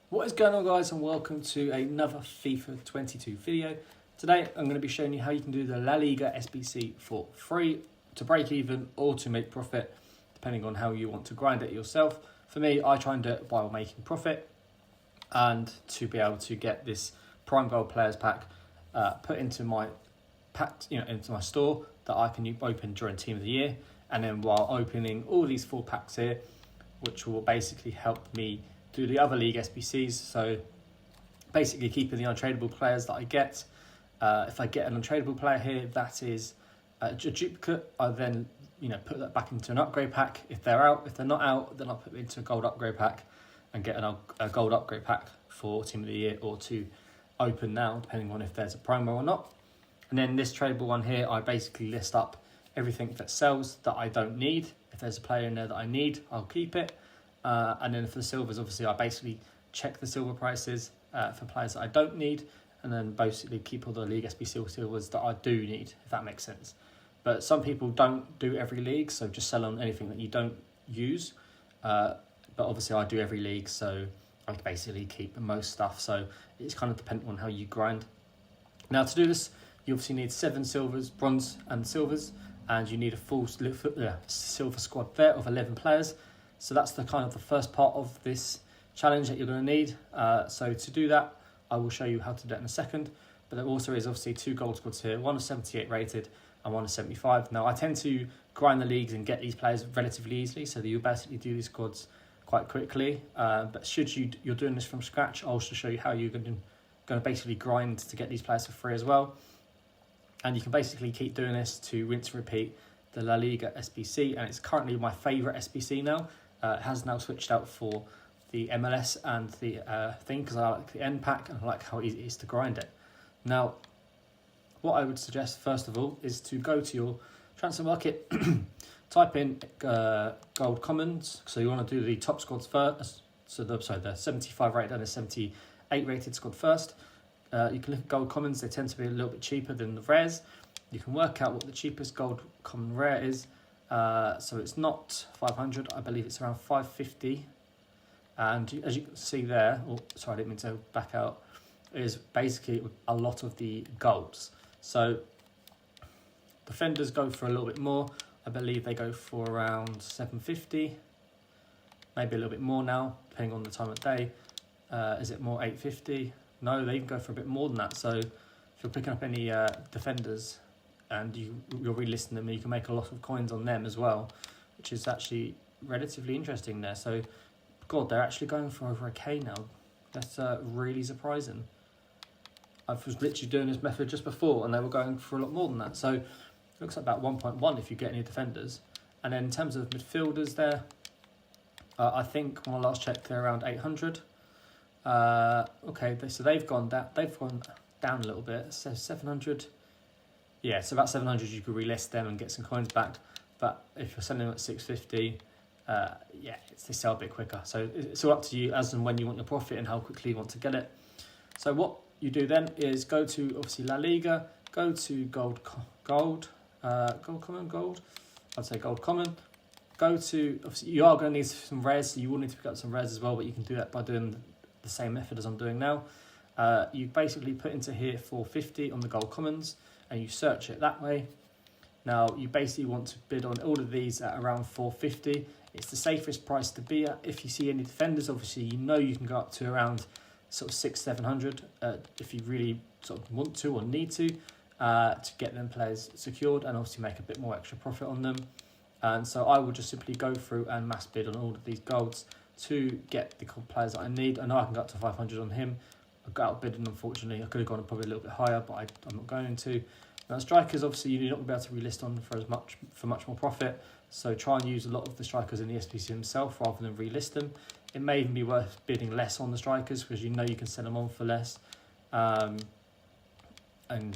What is going on, guys, and welcome to another FIFA 22 video. Today I'm going to be showing you how you can do the La Liga SBC for free to break even or to make profit, depending on how you want to grind it yourself. For me, I try and do it while making profit, and to be able to get this Prime Gold Players Pack put into my pack, into my store that I can open during Team of the Year, and then while opening all these 4 packs here, which will basically help me do the other league SBCs. So basically keeping the untradeable players that I get. If I get an untradeable player here that is a duplicate, I then put that back into an upgrade pack. If they're not out, then I'll put it into a gold upgrade pack and get a gold upgrade pack for Team of the Year or to open now, depending on if there's a promo or not. And then this tradable one here, I basically list up everything that sells that I don't need. If there's a player in there that I need, I'll keep it. And then for the silvers, obviously, I basically check the silver prices for players that I don't need, and then basically keep all the League SBC silvers that I do need, if that makes sense. But some people don't do every league, so just sell on anything that you don't use. But obviously, I do every league, so I basically keep most stuff. So it's kind of dependent on how you grind. Now, to do this, you obviously need 7 silvers, bronze and silvers, and you need a full silver squad there of 11 players. So that's the first part of this challenge that you're going to need. So to do that, I will show you how to do it in a second. But there also is obviously 2 gold squads here. One is 78 rated and one is 75. Now, I tend to grind the leagues and get these players relatively easily, so that you basically do these squads quite quickly. But should you're doing this from scratch, I'll also show you how you're going to basically grind to get these players for free as well. And you can basically keep doing this to rinse and repeat the La Liga SBC, and it's currently my favourite SBC now. It has now switched out for the MLS and the thing, because I like the end pack and I like how easy it is to grind it. Now, what I would suggest first of all is to go to your transfer market, type in gold commons. So you want to do the top squads first. So the 75 rated and the 78 rated squad first. You can look at gold commons. They tend to be a little bit cheaper than the rares. You can work out what the cheapest gold common rare is. So it's not 500, I believe it's around 550. And as you can see there, I didn't mean to back out, is basically a lot of the golds. So defenders go for a little bit more. I believe they go for around 750, maybe a little bit more now, depending on the time of day. Is it more 850? No, they even go for a bit more than that. So if you're picking up any defenders, and you're relisting them, and you can make a lot of coins on them as well, which is actually relatively interesting there. So, God, they're actually going for over 1k now. That's really surprising. I was literally doing this method just before, and they were going for a lot more than that. So, it looks like about 1.1 if you get any defenders. And then in terms of midfielders there, I think when I last checked, they're around 800. Okay, so they've gone down a little bit. So 700. Yeah, so about 700 you could relist them and get some coins back. But if you're selling them at 650, they sell a bit quicker. So it's all up to you as and when you want your profit and how quickly you want to get it. So what you do then is go to, obviously, La Liga, go to gold common. I'd say gold common. Go to, obviously, you are going to need some rares, so you will need to pick up some rares as well, but you can do that by doing the same method as I'm doing now. You basically put into here 450 on the gold commons, and you search it that way. Now, you basically want to bid on all of these at around 450. It's the safest price to be at. If you see any defenders, obviously, you can go up to around sort of 600-700 if you really sort of want to or need to get them players secured and obviously make a bit more extra profit on them. And so I will just simply go through and mass bid on all of these golds to get the players that I need. I know I can go up to 500 on him. I got outbidden, unfortunately. I could have gone probably a little bit higher, but I'm not going to. Now, strikers, obviously, you're not going to be able to relist on for much more profit. So try and use a lot of the strikers in the SBC himself rather than relist them. It may even be worth bidding less on the strikers because you can sell them on for less. And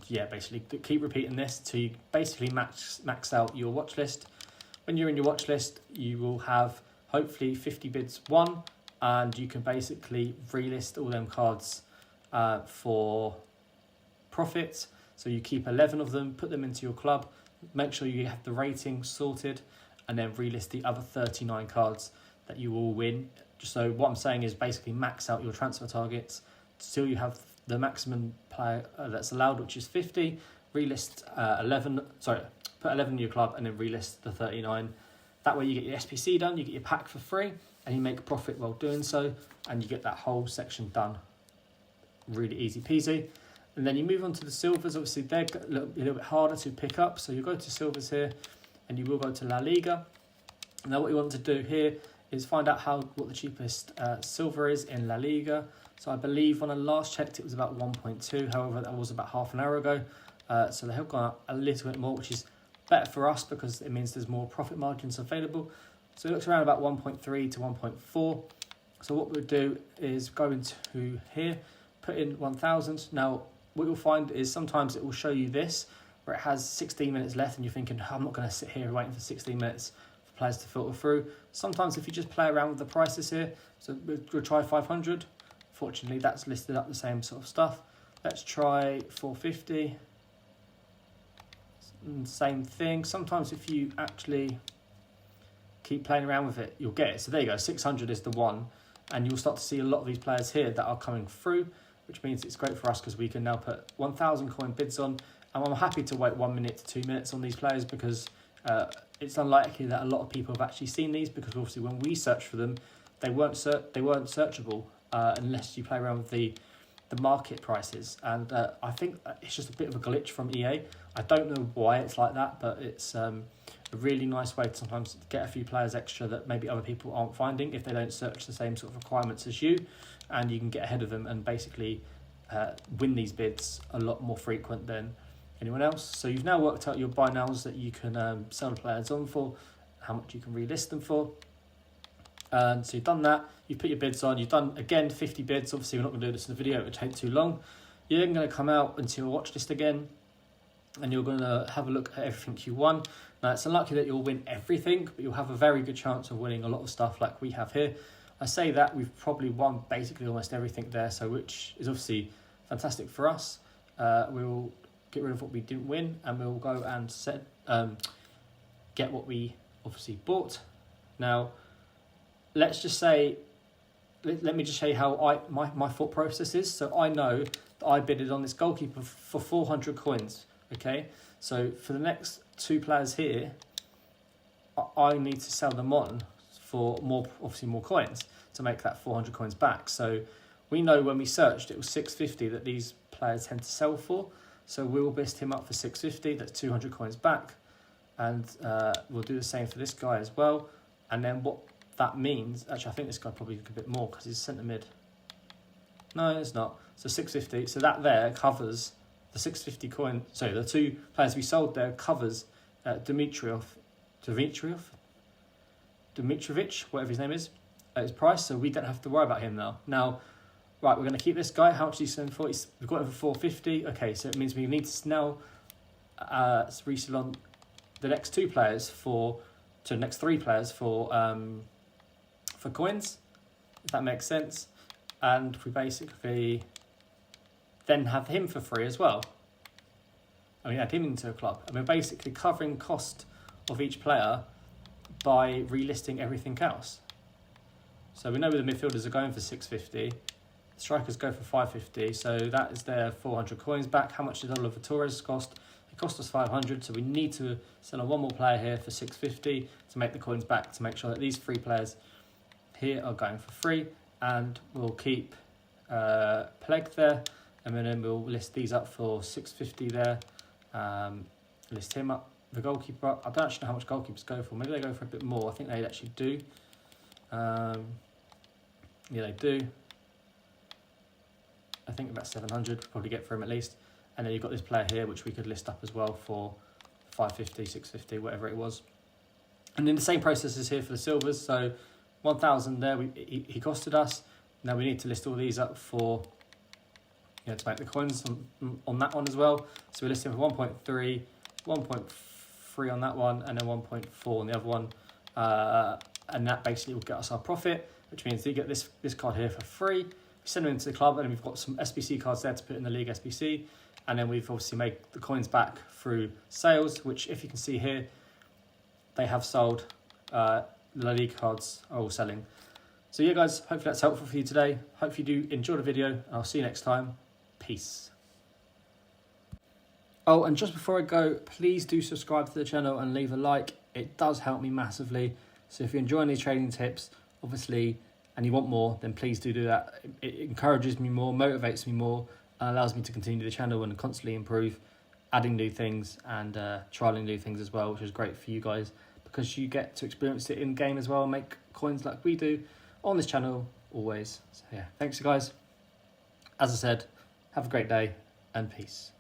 yeah, basically keep repeating this till you basically max out your watch list. When you're in your watch list, you will have hopefully 50 bids won, and you can basically relist all them cards for profit. So you keep 11 of them, put them into your club, make sure you have the rating sorted, and then relist the other 39 cards that you will win So what I'm saying is basically max out your transfer targets till you have the maximum player that's allowed, which is 50. Relist 11. Sorry, put 11 in your club and then relist the 39. That way you get your SBC done, you get your pack for free, and you make a profit while doing so, and you get that whole section done. Really easy peasy. And then you move on to the silvers. Obviously, they're a little bit harder to pick up. So you go to silvers here, and you will go to La Liga. Now what you want to do here is find out what the cheapest silver is in La Liga. So I believe when I last checked, it was about 1.2. However, that was about half an hour ago. So they have gone up a little bit more, which is better for us because it means there's more profit margins available. So it looks around about 1.3 to 1.4. So what we'll do is go into here, put in 1,000. Now, what you'll find is sometimes it will show you this, where it has 16 minutes left and you're thinking, I'm not going to sit here waiting for 16 minutes for players to filter through. Sometimes if you just play around with the prices here, so we'll try 500. Fortunately, that's listed up the same sort of stuff. Let's try 450. Same thing. Sometimes if you actually keep playing around with it, you'll get it. So there you go, 600 is the one. And you'll start to see a lot of these players here that are coming through, which means it's great for us because we can now put 1,000 coin bids on. And I'm happy to wait 1 minute to 2 minutes on these players because it's unlikely that a lot of people have actually seen these, because obviously when we search for them, they weren't searchable unless you play around with the market prices. And I think it's just a bit of a glitch from EA. I don't know why it's like that, but it's a really nice way to sometimes get a few players extra that maybe other people aren't finding if they don't search the same sort of requirements as you, and you can get ahead of them and basically win these bids a lot more frequent than anyone else. So you've now worked out your buy nows that you can sell the players on for, how much you can relist them for. And so you've done that, you've put your bids on, you've done, again, 50 bids. Obviously, we're not going to do this in the video, it would take too long. You're then going to come out into your watch list again, and you're going to have a look at everything you won. Now, it's unlikely that you'll win everything, but you'll have a very good chance of winning a lot of stuff like we have here. I say that we've probably won basically almost everything there, so which is obviously fantastic for us. We'll get rid of what we didn't win, and we'll go and get what we obviously bought. Now, let's just say, let me just show you how my thought process is. So I know that I bidded on this goalkeeper for 400 coins, okay? So for the next two players here, I need to sell them on for obviously more coins to make that 400 coins back. So we know when we searched, it was 650 that these players tend to sell for. So we'll best him up for 650, that's 200 coins back. And we'll do the same for this guy as well. And then what that means, actually I think this guy probably a bit more because he's centre mid. No, it's not. So 650, so that there covers the 650 coin. So the two players we sold there covers Dimitrovic, whatever his name is, at his price. So we don't have to worry about him now. Now, right, we're going to keep this guy. How much do you send for? We've got him for 450. Okay, so it means we need to now resell on the next two players the next three players for coins, if that makes sense. And we basically then have him for free as well. I mean, add him into a club. And we're basically covering cost of each player by relisting everything else. So we know the midfielders are going for 650. The strikers go for 550. So that is their 400 coins back. How much did Oliver Torres cost? It cost us 500. So we need to sell on one more player here for 650 to make the coins back, to make sure that these three players here are going for free. And we'll keep Pleg there. And then we'll list these up for 650 there. List him up, the goalkeeper up. I don't actually know how much goalkeepers go for. Maybe they go for a bit more. I think they actually do. Yeah, they do. I think about 700 we'll probably get for him at least. And then you've got this player here, which we could list up as well for 550, 650, whatever it was. And then the same process is here for the silvers. So 1,000 there, he costed us. Now we need to list all these up for, to make the coins on that one as well. So we're listing for 1.3, 1.3 on that one, and then 1.4 on the other one. And that basically will get us our profit, which means you get this card here for free. We send them into the club, and then we've got some SBC cards there to put in the Liga SBC. And then we've obviously made the coins back through sales, which if you can see here, they have sold. The Liga cards are all selling. So yeah, guys, hopefully that's helpful for you today. Hope you do enjoy the video, and I'll see you next time. Peace. Oh, and just before I go, please do subscribe to the channel and leave a like. It does help me massively. So if you're enjoying these trading tips, obviously, and you want more, then please do that. It encourages me more, motivates me more, and allows me to continue the channel and constantly improve, adding new things and trialing new things as well, which is great for you guys because you get to experience it in game as well and make coins like we do on this channel always. So yeah, thanks guys. As I said, have a great day and peace.